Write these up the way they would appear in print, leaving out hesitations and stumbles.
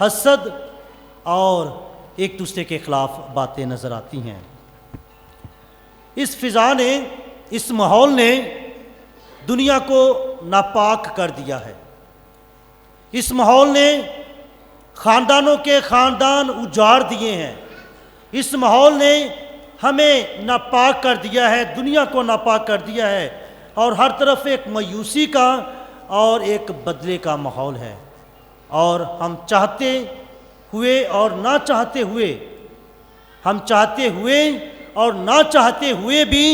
حسد اور ایک دوسرے کے خلاف باتیں نظر آتی ہیں۔ اس فضا نے، اس ماحول نے دنیا کو ناپاک کر دیا ہے۔ اس ماحول نے خاندانوں کے خاندان اجاڑ دیے ہیں۔ اس ماحول نے ہمیں ناپاک کر دیا ہے، دنیا کو ناپاک کر دیا ہے، اور ہر طرف ایک مایوسی کا اور ایک بدلے کا ماحول ہے۔ اور ہم چاہتے ہوئے اور نہ چاہتے ہوئے، ہم چاہتے ہوئے اور نہ چاہتے ہوئے بھی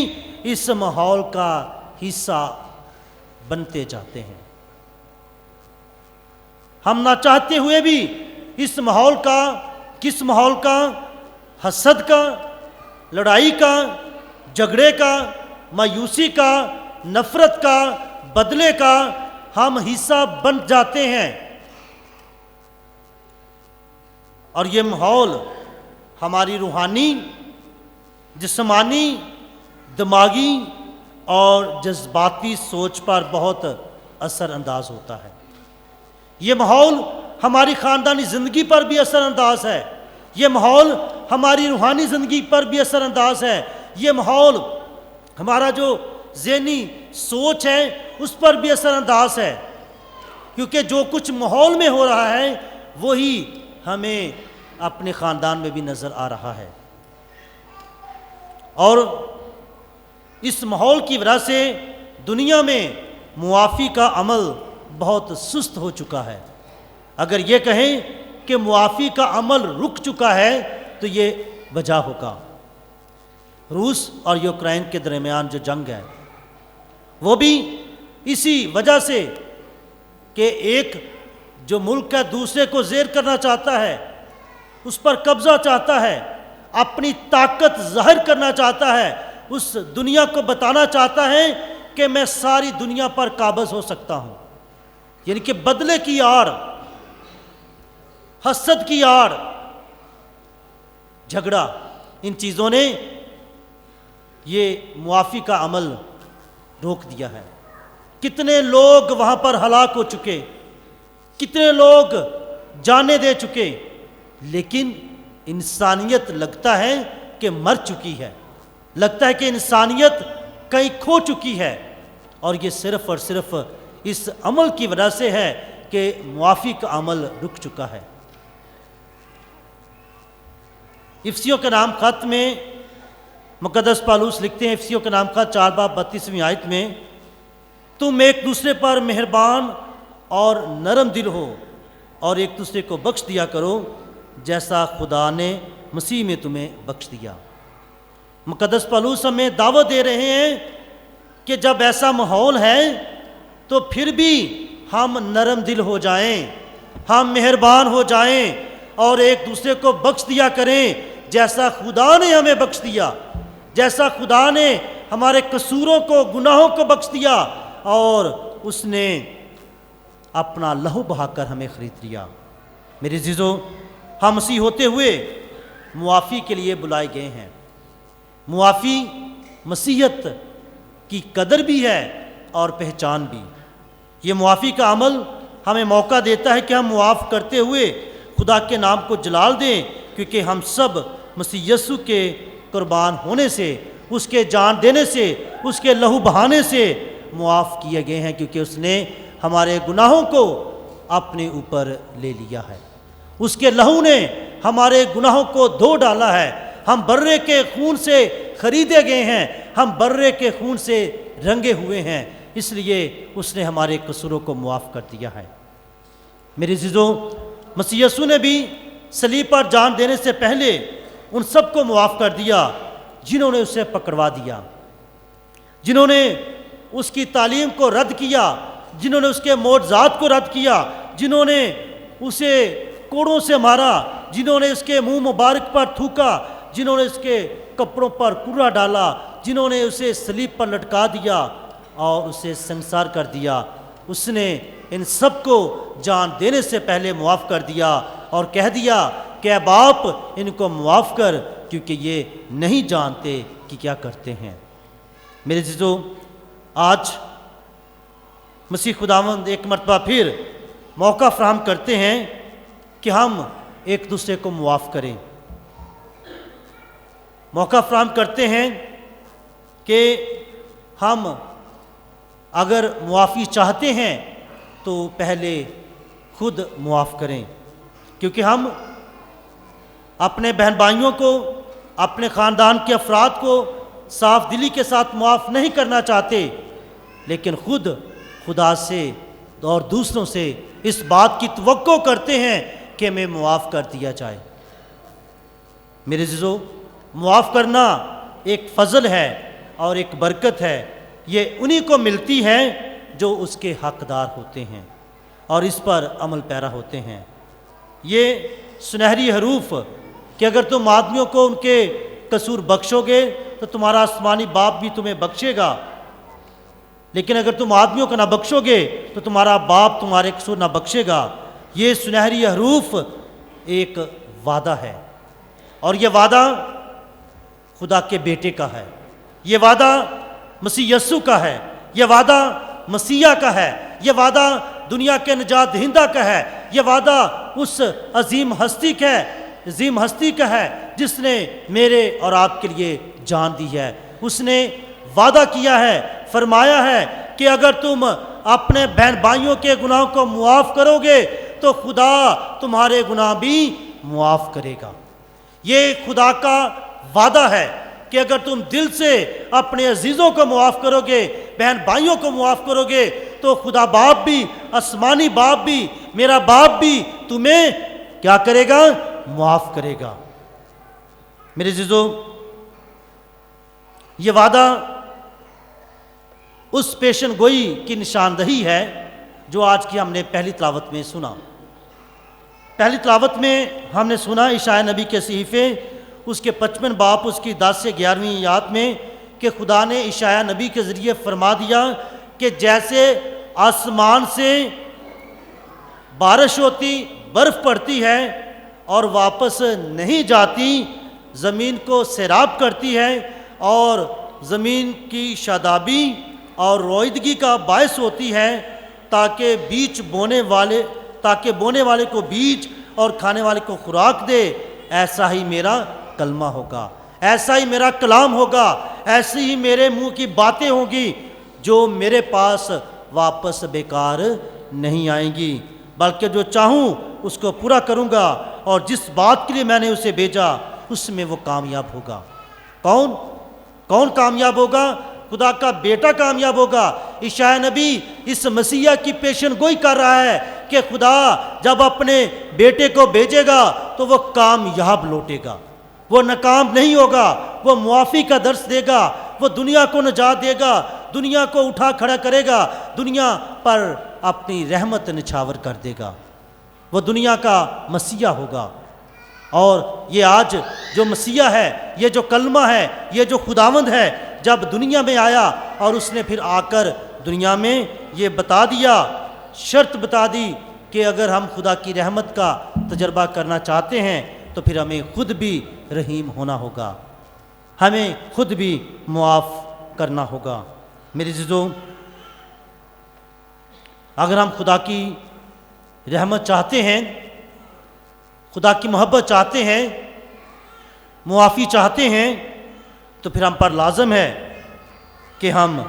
اس ماحول کا حصہ بنتے جاتے ہیں۔ ہم نہ چاہتے ہوئے بھی اس ماحول کا، کس ماحول کا؟ حسد کا، لڑائی کا، جھگڑے کا، مایوسی کا، نفرت کا، بدلے کا ہم حصہ بن جاتے ہیں۔ اور یہ ماحول ہماری روحانی، جسمانی، دماغی اور جذباتی سوچ پر بہت اثر انداز ہوتا ہے۔ یہ ماحول ہماری خاندانی زندگی پر بھی اثر انداز ہے۔ یہ ماحول ہماری روحانی زندگی پر بھی اثر انداز ہے۔ یہ ماحول ہمارا جو ذہنی سوچ ہے اس پر بھی اثر انداز ہے، کیونکہ جو کچھ ماحول میں ہو رہا ہے وہی ہمیں اپنے خاندان میں بھی نظر آ رہا ہے۔ اور اس ماحول کی وجہ سے دنیا میں معافی کا عمل بہت سست ہو چکا ہے۔ اگر یہ کہیں کہ معافی کا عمل رک چکا ہے تو یہ وجہ ہوگا روس اور یوکرائن کے درمیان جو جنگ ہے، وہ بھی اسی وجہ سے کہ ایک جو ملک ہے دوسرے کو زیر کرنا چاہتا ہے، اس پر قبضہ چاہتا ہے، اپنی طاقت ظاہر کرنا چاہتا ہے، اس دنیا کو بتانا چاہتا ہے کہ میں ساری دنیا پر قابض ہو سکتا ہوں۔ یعنی کہ بدلے کی آڑ، حسد کی آڑ، جھگڑا، ان چیزوں نے یہ معافی کا عمل روک دیا ہے۔ کتنے لوگ وہاں پر ہلاک ہو چکے، کتنے لوگ جانیں دے چکے، لیکن انسانیت لگتا ہے کہ مر چکی ہے، لگتا ہے کہ انسانیت کہیں کھو چکی ہے، اور یہ صرف اور صرف اس عمل کی وجہ سے ہے کہ معافی کا عمل رک چکا ہے۔ افسیوں کے نام خط میں مقدس پالوس لکھتے ہیں، افسیوں کے نام خط 4 باب 32ویں آیت میں، تم ایک دوسرے پر مہربان اور نرم دل ہو اور ایک دوسرے کو بخش دیا کرو جیسا خدا نے مسیح میں تمہیں بخش دیا۔ مقدس پالوس ہمیں دعوت دے رہے ہیں کہ جب ایسا ماحول ہے تو پھر بھی ہم نرم دل ہو جائیں، ہم مہربان ہو جائیں اور ایک دوسرے کو بخش دیا کریں جیسا خدا نے ہمیں بخش دیا، جیسا خدا نے ہمارے قصوروں کو، گناہوں کو بخش دیا، اور اس نے اپنا لہو بہا کر ہمیں خرید لیا۔ میرے عزیزو، ہم مسیح ہوتے ہوئے معافی کے لیے بلائے گئے ہیں۔ معافی مسیحیت کی قدر بھی ہے اور پہچان بھی۔ یہ معافی کا عمل ہمیں موقع دیتا ہے کہ ہم معاف کرتے ہوئے خدا کے نام کو جلال دیں، کیونکہ ہم سب مسیح یسوع کے قربان ہونے سے، اس کے جان دینے سے، اس کے لہو بہانے سے معاف کیے گئے ہیں، کیونکہ اس نے ہمارے گناہوں کو اپنے اوپر لے لیا ہے۔ اس کے لہو نے ہمارے گناہوں کو دھو ڈالا ہے۔ ہم برے کے خون سے خریدے گئے ہیں، ہم برے کے خون سے رنگے ہوئے ہیں، اس لیے اس نے ہمارے قصوروں کو معاف کر دیا ہے۔ میرے عزیزو، مسیح یسوع نے بھی صلیب پر جان دینے سے پہلے ان سب کو معاف کر دیا جنہوں نے اسے پکڑوا دیا، جنہوں نے اس کی تعلیم کو رد کیا، جنہوں نے اس کے معجزات کو رد کیا، جنہوں نے اسے کوڑوں سے مارا، جنہوں نے اس کے منہ مبارک پر تھوکا، جنہوں نے اس کے کپڑوں پر کوڑا ڈالا، جنہوں نے اسے صلیب پر لٹکا دیا اور اسے سنسار کر دیا۔ اس نے ان سب کو جان دینے سے پہلے معاف کر دیا اور کہہ دیا کہ اے باپ ان کو معاف کر، کیونکہ یہ نہیں جانتے کہ کیا کرتے ہیں۔ میرے عزیزو، آج مسیح خداوند ایک مرتبہ پھر موقع فراہم کرتے ہیں کہ ہم ایک دوسرے کو معاف کریں، موقع فراہم کرتے ہیں کہ ہم اگر معافی چاہتے ہیں تو پہلے خود معاف کریں، کیونکہ ہم اپنے بہن بھائیوں کو، اپنے خاندان کے افراد کو صاف دلی کے ساتھ معاف نہیں کرنا چاہتے، لیکن خود خدا سے اور دوسروں سے اس بات کی توقع کرتے ہیں کہ ہمیں معاف کر دیا جائے۔ میرے عزیزو، معاف کرنا ایک فضل ہے اور ایک برکت ہے، یہ انہی کو ملتی ہے جو اس کے حقدار ہوتے ہیں اور اس پر عمل پیرا ہوتے ہیں۔ یہ سنہری حروف کہ اگر تم آدمیوں کو ان کے قصور بخشو گے تو تمہارا آسمانی باپ بھی تمہیں بخشے گا، لیکن اگر تم آدمیوں کو نہ بخشو گے تو تمہارا باپ تمہارے قصور نہ بخشے گا۔ یہ سنہری حروف ایک وعدہ ہے، اور یہ وعدہ خدا کے بیٹے کا ہے، یہ وعدہ مسیح یسوع کا ہے، یہ وعدہ مسیح کا ہے، یہ وعدہ دنیا کے نجات دہندہ کا ہے، یہ وعدہ اس عظیم ہستی کا ہے جس نے میرے اور آپ کے لیے جان دی ہے۔ اس نے وعدہ کیا ہے، فرمایا ہے کہ اگر تم اپنے بہن بھائیوں کے گناہوں کو معاف کرو گے تو خدا تمہارے گناہ بھی معاف کرے گا۔ یہ خدا کا وعدہ ہے کہ اگر تم دل سے اپنے عزیزوں کو معاف کرو گے، بہن بھائیوں کو معاف کرو گے تو خدا باپ بھی، آسمانی باپ بھی، میرا باپ بھی تمہیں کیا کرے گا؟ معاف کرے گا۔ میرے عزیزو، یہ وعدہ اس پیشن گوئی کی نشاندہی ہے جو آج کی ہم نے پہلی تلاوت میں سنا۔ پہلی تلاوت میں ہم نے سنا اشعیا نبی کے صحیفے اس کے 55 باب اس کی 10 سے 11ویں آیات میں کہ خدا نے اشعیا نبی کے ذریعے فرما دیا کہ جیسے آسمان سے بارش ہوتی، برف پڑتی ہے اور واپس نہیں جاتی، زمین کو سیراب کرتی ہے اور زمین کی شادابی اور رویدگی کا باعث ہوتی ہے تاکہ بونے والے کو بیج اور کھانے والے کو خوراک دے، ایسا ہی میرا کلمہ ہوگا، ایسا ہی میرا کلام ہوگا، ایسی ہی میرے منہ کی باتیں ہوں گی جو میرے پاس واپس بیکار نہیں آئیں گی، بلکہ جو چاہوں اس کو پورا کروں گا، اور جس بات کے لیے میں نے اسے بھیجا اس میں وہ کامیاب ہوگا۔ کون کامیاب ہوگا؟ خدا کا بیٹا کامیاب ہوگا۔ اشعیا نبی اس مسیح کی پیشن گوئی کر رہا ہے کہ خدا جب اپنے بیٹے کو بھیجے گا تو وہ کامیاب لوٹے گا، وہ ناکام نہیں ہوگا، وہ معافی کا درس دے گا، وہ دنیا کو نجات دے گا، دنیا کو اٹھا کھڑا کرے گا، دنیا پر اپنی رحمت نچھاور کر دے گا، وہ دنیا کا مسیح ہوگا۔ اور یہ آج جو مسیح ہے، یہ جو کلمہ ہے، یہ جو خداوند ہے، جب دنیا میں آیا اور اس نے پھر آ کر دنیا میں یہ بتا دیا، شرط بتا دی کہ اگر ہم خدا کی رحمت کا تجربہ کرنا چاہتے ہیں تو پھر ہمیں خود بھی رحیم ہونا ہوگا، ہمیں خود بھی معاف کرنا ہوگا۔ میرے عزیزو، اگر ہم خدا کی رحمت چاہتے ہیں، خدا کی محبت چاہتے ہیں، معافی چاہتے ہیں، تو پھر ہم پر لازم ہے کہ ہم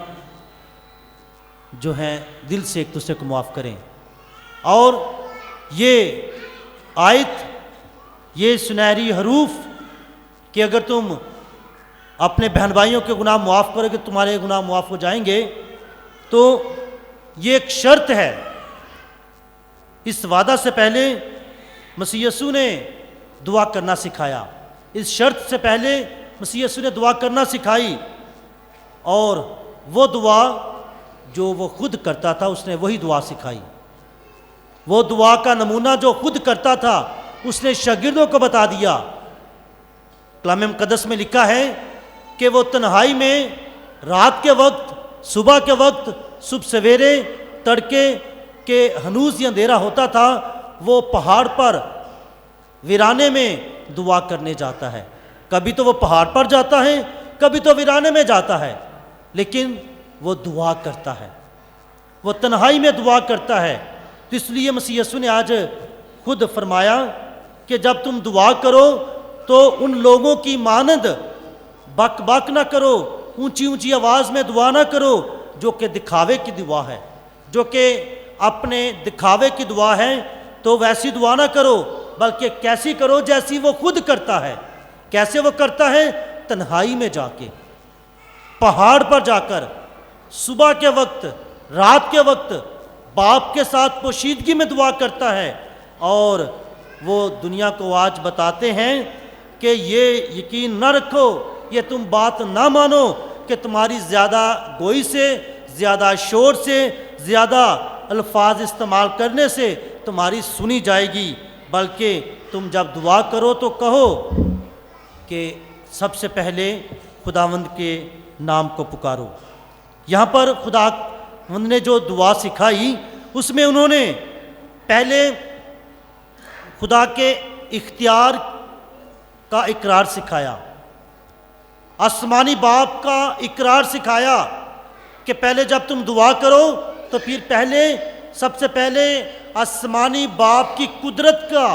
جو ہیں دل سے ایک دوسرے کو معاف کریں۔ اور یہ آیت، یہ سنہری حروف کہ اگر تم اپنے بہن بھائیوں کے گناہ معاف کرو گے تمہارے گناہ معاف ہو جائیں گے، تو یہ ایک شرط ہے۔ اس وعدہ سے پہلے مسیح یسوع نے دعا کرنا سکھایا، اس شرط سے پہلے مسیح یسوع نے دعا کرنا سکھائی، اور وہ دعا جو وہ خود کرتا تھا اس نے وہی دعا سکھائی۔ وہ دعا کا نمونہ جو خود کرتا تھا اس نے شاگردوں کو بتا دیا۔ کلام مقدس میں لکھا ہے کہ وہ تنہائی میں رات کے وقت، صبح کے وقت، صبح سویرے، تڑکے کے ہنوز یہ اندھیرا ہوتا تھا، وہ پہاڑ پر ویرانے میں دعا کرنے جاتا ہے۔ کبھی تو وہ پہاڑ پر جاتا ہے، کبھی تو ویرانے میں جاتا ہے، لیکن وہ دعا کرتا ہے، وہ تنہائی میں دعا کرتا ہے۔ تو اس لیے مسیح یسوع نے آج خود فرمایا کہ جب تم دعا کرو تو ان لوگوں کی مانند بک بک نہ کرو، اونچی اونچی آواز میں دعا نہ کرو جو کہ دکھاوے کی دعا ہے، جو کہ اپنے دکھاوے کی دعا ہے، تو ویسی دعا نہ کرو، بلکہ کیسی کرو جیسی وہ خود کرتا ہے۔ کیسے وہ کرتا ہے؟ تنہائی میں جا کے، پہاڑ پر جا کر، صبح کے وقت، رات کے وقت باپ کے ساتھ پوشیدگی میں دعا کرتا ہے۔ اور وہ دنیا کو آج بتاتے ہیں کہ یہ یقین نہ رکھو، یہ تم بات نہ مانو کہ تمہاری زیادہ گوئی سے، زیادہ شور سے، زیادہ الفاظ استعمال کرنے سے تمہاری سنی جائے گی، بلکہ تم جب دعا کرو تو کہو کہ سب سے پہلے خداوند کے نام کو پکارو۔ یہاں پر خداوند نے جو دعا سکھائی اس میں انہوں نے پہلے خدا کے اختیار کا اقرار سکھایا، آسمانی باپ کا اقرار سکھایا کہ پہلے جب تم دعا کرو تو پھر پہلے سب سے پہلے آسمانی باپ کی قدرت کا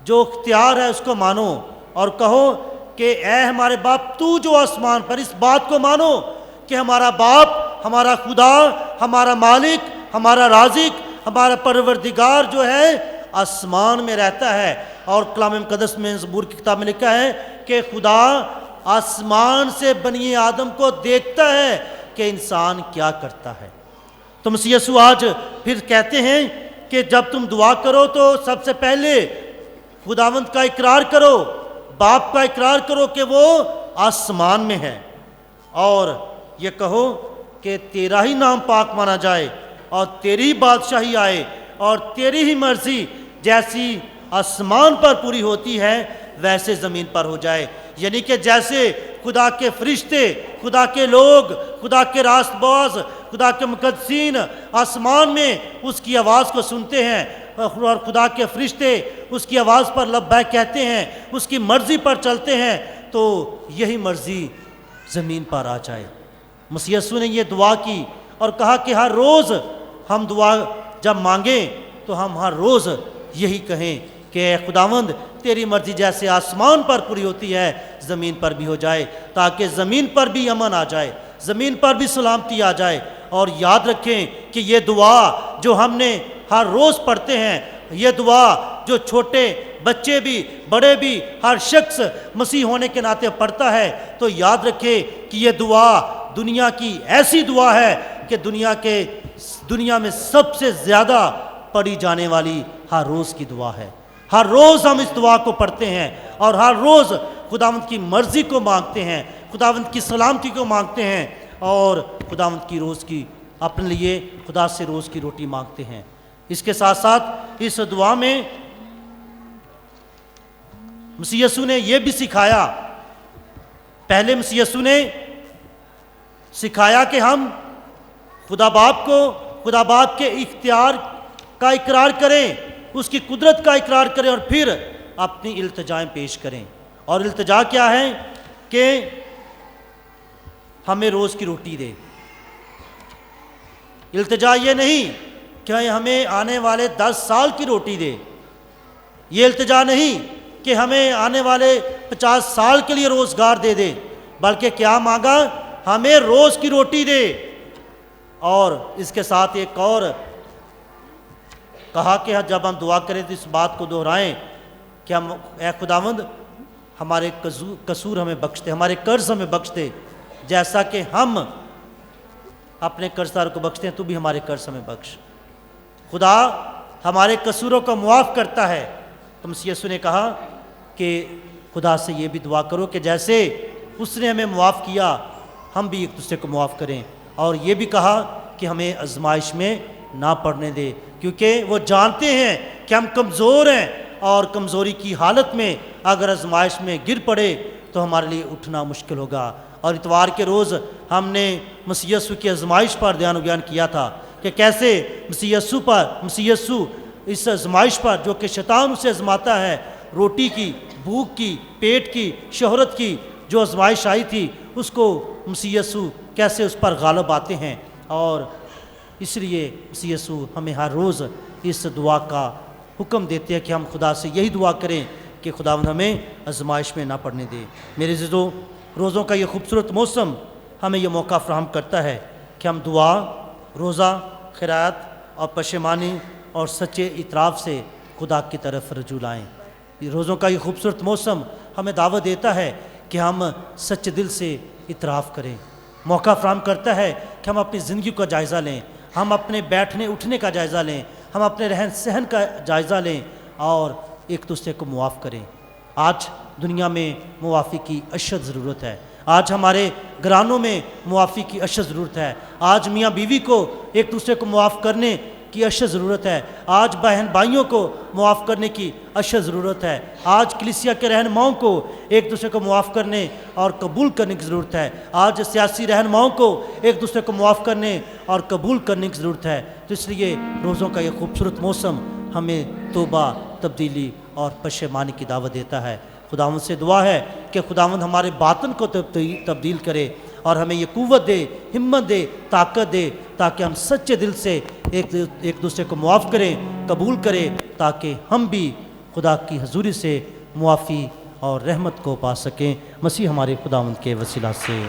جو اختیار ہے اس کو مانو، اور کہو کہ اے ہمارے باپ تو جو آسمان پر، اس بات کو مانو کہ ہمارا باپ، ہمارا خدا، ہمارا مالک، ہمارا رازق، ہمارا پروردگار جو ہے آسمان میں رہتا ہے۔ اور کلام مقدس میں زبور کی کتاب میں لکھا ہے کہ خدا آسمان سے بنی آدم کو دیکھتا ہے کہ انسان کیا کرتا ہے۔ تو مسیح یسوع آج پھر کہتے ہیں کہ جب تم دعا کرو تو سب سے پہلے خداوند کا اقرار کرو، باپ کا اقرار کرو کہ وہ آسمان میں ہے، اور یہ کہو کہ تیرا ہی نام پاک مانا جائے اور تیری ہی بادشاہی آئے اور تیری ہی مرضی جیسی آسمان پر پوری ہوتی ہے ویسے زمین پر ہو جائے۔ یعنی کہ جیسے خدا کے فرشتے، خدا کے لوگ، خدا کے راست باز، خدا کے مقدسین آسمان میں اس کی آواز کو سنتے ہیں اور خدا کے فرشتے اس کی آواز پر لبیک کہتے ہیں، اس کی مرضی پر چلتے ہیں، تو یہی مرضی زمین پر آ جائے۔ مسیح یسوع نے یہ دعا کی اور کہا کہ ہر روز ہم دعا جب مانگیں تو ہم ہر روز یہی کہیں کہ اے خداوند تیری مرضی جیسے آسمان پر پوری ہوتی ہے زمین پر بھی ہو جائے، تاکہ زمین پر بھی امن آ جائے، زمین پر بھی سلامتی آ جائے۔ اور یاد رکھیں کہ یہ دعا جو ہم نے ہر روز پڑھتے ہیں، یہ دعا جو چھوٹے بچے بھی، بڑے بھی، ہر شخص مسیح ہونے کے ناطے پڑھتا ہے، تو یاد رکھیں کہ یہ دعا دنیا کی ایسی دعا ہے کہ دنیا میں سب سے زیادہ پڑھی جانے والی ہر روز کی دعا ہے۔ ہر روز ہم اس دعا کو پڑھتے ہیں اور ہر روز خداوند کی مرضی کو مانگتے ہیں، خداوند کی سلامتی کو مانگتے ہیں، اور خداوند کی روز کی اپنے لیے خدا سے روز کی روٹی مانگتے ہیں۔ اس کے ساتھ ساتھ اس دعا میں مسیح یسوع نے یہ بھی سکھایا، پہلے مسیح یسوع نے سکھایا کہ ہم خدا باپ کے اختیار کا اقرار کریں، اس کی قدرت کا اقرار کریں، اور پھر اپنی التجائیں پیش کریں۔ اور التجا کیا ہے؟ کہ ہمیں روز کی روٹی دے۔ التجا یہ نہیں کہ ہمیں آنے والے 10 سال کی روٹی دے، یہ التجا نہیں کہ ہمیں آنے والے 50 سال کے لیے روزگار دے دے، بلکہ کیا مانگا؟ ہمیں روز کی روٹی دے۔ اور اس کے ساتھ ایک اور کہا کہ جب ہم دعا کریں تو اس بات کو دہرائیں کہ ہم اے خداوند ہمارے قصور ہمیں بخش دے، ہمارے قرض ہمیں بخش دے، جیسا کہ ہم اپنے قرض دار کو بخشتے ہیں تو بھی ہمارے قرض ہمیں بخش۔ خدا ہمارے قصوروں کو معاف کرتا ہے۔ تو مسیح یسوع نے کہا کہ خدا سے یہ بھی دعا کرو کہ جیسے اس نے ہمیں معاف کیا ہم بھی ایک دوسرے کو معاف کریں، اور یہ بھی کہا کہ ہمیں آزمائش میں نہ پڑنے دے، کیونکہ وہ جانتے ہیں کہ ہم کمزور ہیں، اور کمزوری کی حالت میں اگر آزمائش میں گر پڑے تو ہمارے لیے اٹھنا مشکل ہوگا۔ اور اتوار کے روز ہم نے مسیح یسوع کی آزمائش پر دھیان و گیان کیا تھا کہ کیسے مسیح یسوع اس آزمائش پر جو کہ شیطان اسے آزماتا ہے، روٹی کی، بھوک کی، پیٹ کی، شہرت کی جو آزمائش آئی تھی، اس کو مسیح یسوع کیسے اس پر غالب آتے ہیں۔ اور اس لیے مسیح یسوع ہمیں ہر روز اس دعا کا حکم دیتے ہیں کہ ہم خدا سے یہی دعا کریں کہ خداوند ہمیں آزمائش میں نہ پڑنے دے۔ میرے عزیزو، روزوں کا یہ خوبصورت موسم ہمیں یہ موقع فراہم کرتا ہے کہ ہم دعا، روزہ، خیرات اور پشیمانی اور سچے اعتراف سے خدا کی طرف رجوع لائیں۔ یہ روزوں کا یہ خوبصورت موسم ہمیں دعوت دیتا ہے کہ ہم سچے دل سے اعتراف کریں، موقع فراہم کرتا ہے کہ ہم اپنی زندگی کا جائزہ لیں، ہم اپنے بیٹھنے اٹھنے کا جائزہ لیں، ہم اپنے رہن سہن کا جائزہ لیں اور ایک دوسرے کو معاف کریں۔ آج دنیا میں معافی کی اشد ضرورت ہے، آج ہمارے گھرانوں میں معافی کی اشد ضرورت ہے، آج میاں بیوی کو ایک دوسرے کو معاف کرنے کی اشد ضرورت ہے، آج بہن بھائیوں کو معاف کرنے کی اشد ضرورت ہے، آج کلیسیا کے رہنماؤں کو ایک دوسرے کو معاف کرنے اور قبول کرنے کی ضرورت ہے، آج سیاسی رہنماؤں کو ایک دوسرے کو معاف کرنے اور قبول کرنے کی ضرورت ہے۔ تو اس لیے روزوں کا یہ خوبصورت موسم ہمیں توبہ، تبدیلی اور پشیمانی کی دعوت دیتا ہے۔ خداوند سے دعا ہے کہ خداوند ہمارے باطن کو تبدیل کرے اور ہمیں یہ قوت دے، ہمت دے، طاقت دے، تاکہ ہم سچے دل سے ایک دوسرے کو معاف کریں، قبول کریں، تاکہ ہم بھی خدا کی حضوری سے معافی اور رحمت کو پا سکیں۔ مسیح ہمارے خداوند کے وسیلہ سے۔